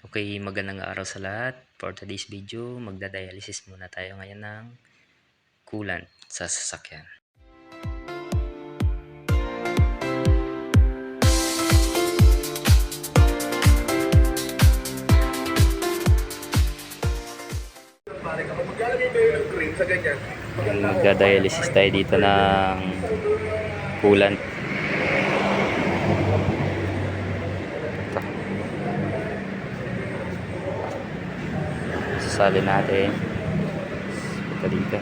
Okay, magandang araw sa lahat. For today's video, magda-dialysis muna tayo ngayon ng coolant sa sasakyan. Magda-dialysis tayo dito ng coolant. Sasali natin ito dito.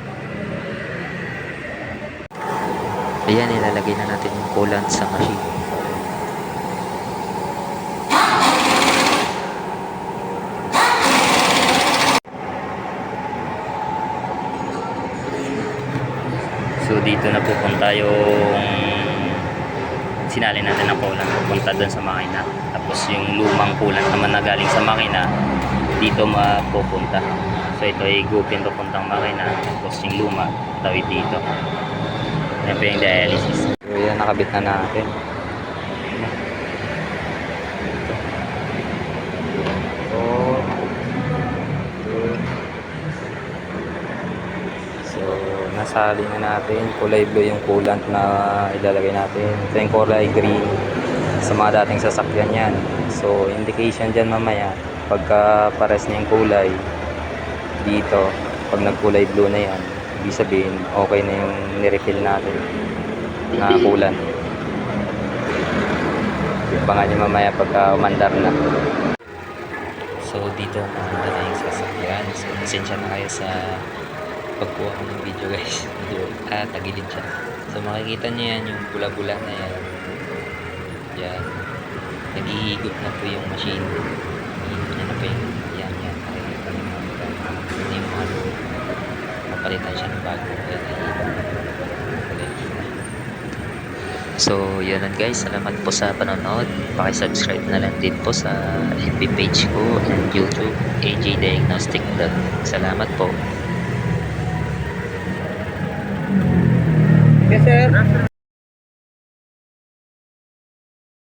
Ayan, ilalagay na natin yung coolant sa machine. So dito na pupunta yung sinali natin ng coolant, pupunta doon sa makina. Tapos yung lumang coolant naman na galing sa makina dito mapupunta. So ito ay gupin papuntang makina, tapos yung luma tawid dito. Yan pa yung dialysis. So yan, nakabit na natin. So nasali na natin, kulay blue yung coolant na ilalagay natin. Ito yung kulay green sa mga dating sasakyan yan. So indication dyan mamaya pagka pares na yung kulay dito, pag nagkulay blue na yan, ibig sabihin okay na yung nirefill natin na coolant. Abangan nyo mamaya pagka umandar na. So dito umandar na yung sasakyan. So pasensya na kayo sa pagkuha ko ng video guys. Tagilid siya. So makikita nyo yan, yung bula-bula na yan. Yan. Nag-iigot na po yung machine. Nag-iigot na po yung yan. Nakikita nyo yung ano. Papalitan siya ng bago. So yun lang guys. Salamat po sa panonood. Paki-subscribe na lang din po sa FB page ko and YouTube AJ Diagnostic Vlog. Salamat po. Yes, sir.